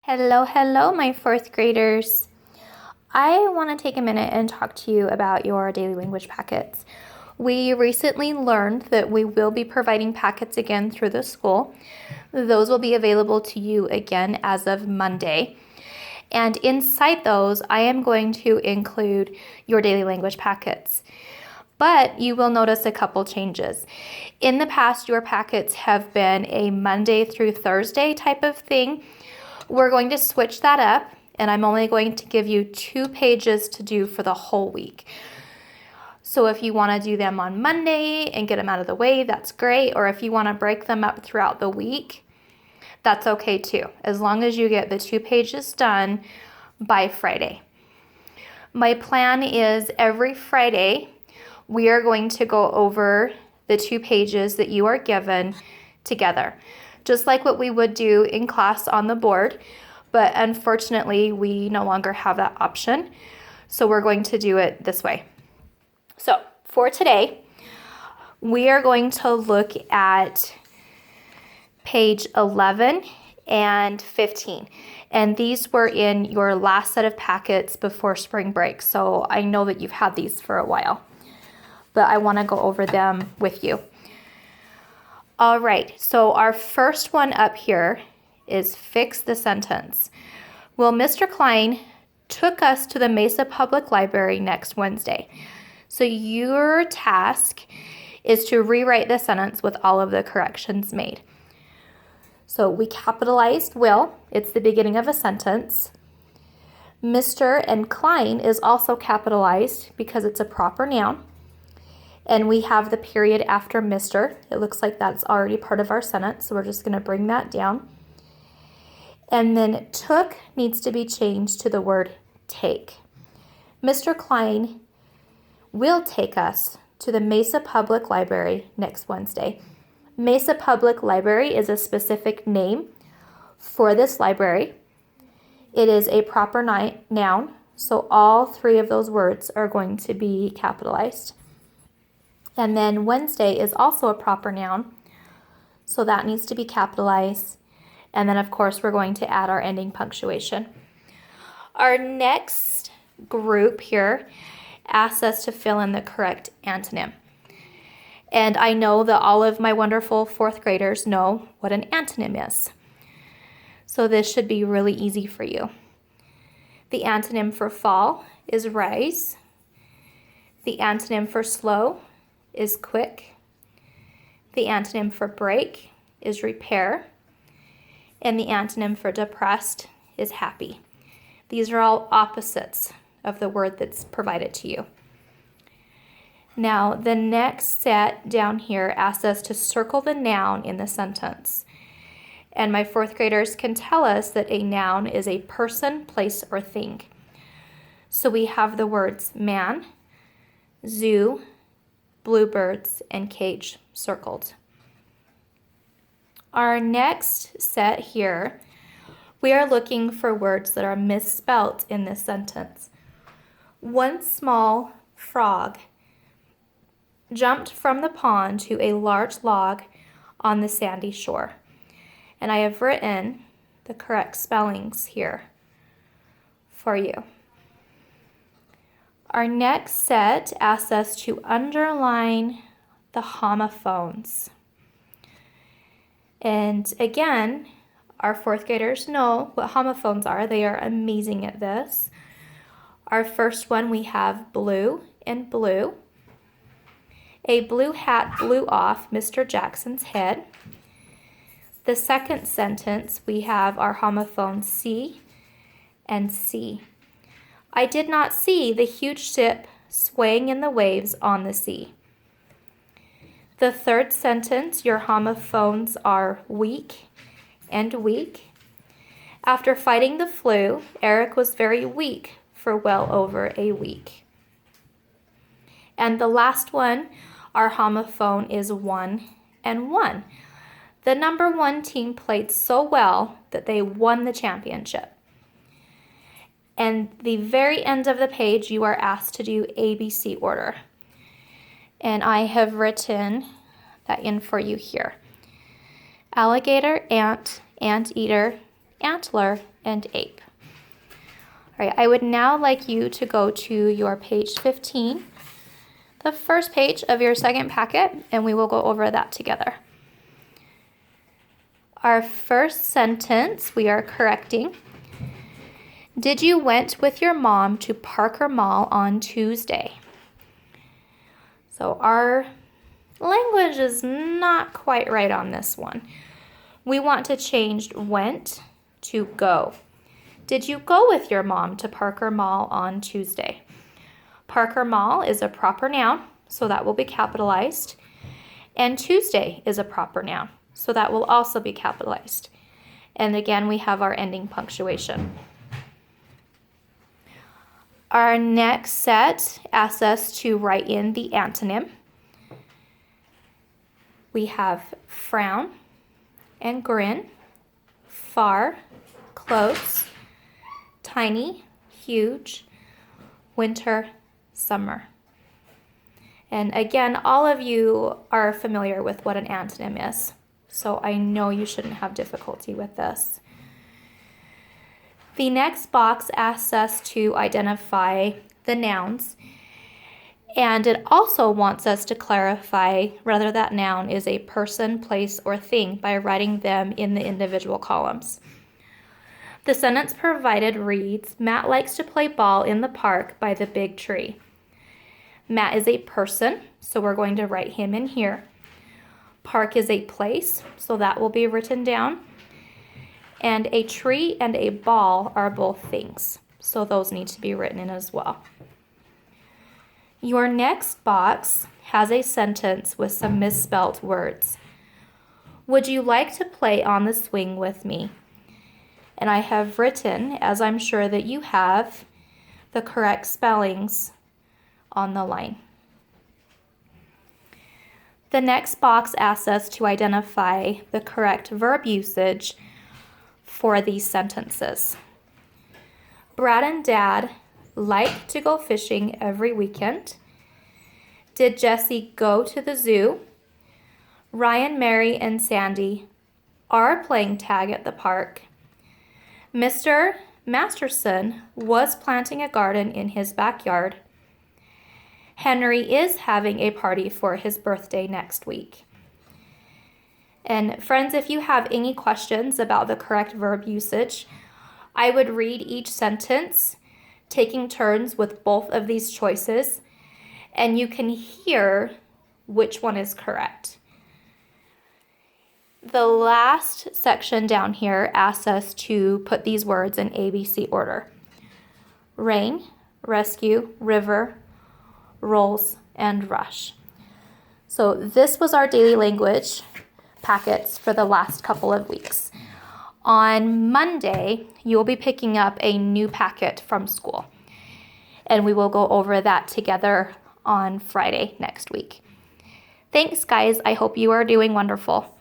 Hello, my fourth graders. I want to take a minute and talk to you about your daily language packets. We recently learned that we will be providing packets again through the school. Those will be available to you again as of Monday. And inside those, I am going to include your daily language packets. But you will notice a couple changes. In the past, your packets have been a Monday through Thursday type of thing. We're going to switch that up, and I'm only going to give you 2 pages to do for the whole week. So if you want to do them on Monday and get them out of the way, that's great. Or if you want to break them up throughout the week, that's okay too, as long as you get the 2 pages done by Friday. My plan is every Friday, we are going to go over the 2 pages that you are given together, just like what we would do in class on the board, but unfortunately, we no longer have that option, so we're going to do it this way. So for today, we are going to look at page 11 and 15, and these were in your last set of packets before spring break, so I know that you've had these for a while, but I want to go over them with you. All right, so our first one up here is fix the sentence. Well, Mr. Klein took us to the Mesa Public Library next Wednesday. So your task is to rewrite the sentence with all of the corrections made. So we capitalized will, it's the beginning of a sentence. Mr. and Klein is also capitalized because it's a proper noun. And we have the period after Mr. It looks like that's already part of our sentence, so we're just going to bring that down. And then took needs to be changed to the word take. Mr. Klein will take us to the Mesa Public Library next Wednesday. Mesa Public Library is a specific name for this library. It is a proper noun, so all 3 of those words are going to be capitalized. And then Wednesday is also a proper noun, so that needs to be capitalized. And then, of course, we're going to add our ending punctuation. Our next group here asks us to fill in the correct antonym. And I know that all of my wonderful 4th graders know what an antonym is. So this should be really easy for you. The antonym for fall is rise. The antonym for slow is quick. The antonym for break is repair. And the antonym for depressed is happy. These are all opposites of the word that's provided to you. Now, the next set down here asks us to circle the noun in the sentence. And my 4th graders can tell us that a noun is a person, place, or thing. So we have the words man, zoo, bluebirds, and cage circled. Our next set here, we are looking for words that are misspelt in this sentence. One small frog jumped from the pond to a large log on the sandy shore. And I have written the correct spellings here for you. Our next set asks us to underline the homophones. And again, our 4th graders know what homophones are. They are amazing at this. Our first one, we have blue and blue. A blue hat blew off Mr. Jackson's head. The second sentence, we have our homophones see and see. I did not see the huge ship swaying in the waves on the sea. The third sentence, your homophones are weak and weak. After fighting the flu, Eric was very weak for well over a week. And the last one, our homophone is 1 and 1. The number 1 team played so well that they won the championship. And the very end of the page, you are asked to do ABC order. And I have written that in for you here. Alligator, ant, anteater, antler, and ape. All right, I would now like you to go to your page 15, the first page of your second packet, and we will go over that together. Our first sentence we are correcting. Did you went with your mom to Parker Mall on Tuesday? So our language is not quite right on this one. We want to change went to go. Did you go with your mom to Parker Mall on Tuesday? Parker Mall is a proper noun, so that will be capitalized. And Tuesday is a proper noun, so that will also be capitalized. And again, we have our ending punctuation. Our next set asks us to write in the antonym. We have frown and grin, far, close, tiny, huge, winter, summer. And again, all of you are familiar with what an antonym is, so I know you shouldn't have difficulty with this. The next box asks us to identify the nouns, and it also wants us to clarify whether that noun is a person, place, or thing by writing them in the individual columns. The sentence provided reads, Matt likes to play ball in the park by the big tree. Matt is a person, so we're going to write him in here. Park is a place, so that will be written down. And a tree and a ball are both things, so those need to be written in as well. Your next box has a sentence with some misspelt words. Would you like to play on the swing with me? And I have written, as I'm sure that you have, the correct spellings on the line. The next box asks us to identify the correct verb usage for these sentences. Brad and Dad like to go fishing every weekend. Did Jesse go to the zoo? Ryan, Mary, and Sandy are playing tag at the park. Mr. Masterson was planting a garden in his backyard. Henry is having a party for his birthday next week. And friends, if you have any questions about the correct verb usage, I would read each sentence, taking turns with both of these choices, and you can hear which one is correct. The last section down here asks us to put these words in ABC order. Rain, rescue, river, rolls, and rush. So this was our daily language packets for the last couple of weeks. On Monday, you will be picking up a new packet from school, and we will go over that together on Friday next week. Thanks, guys. I hope you are doing wonderful.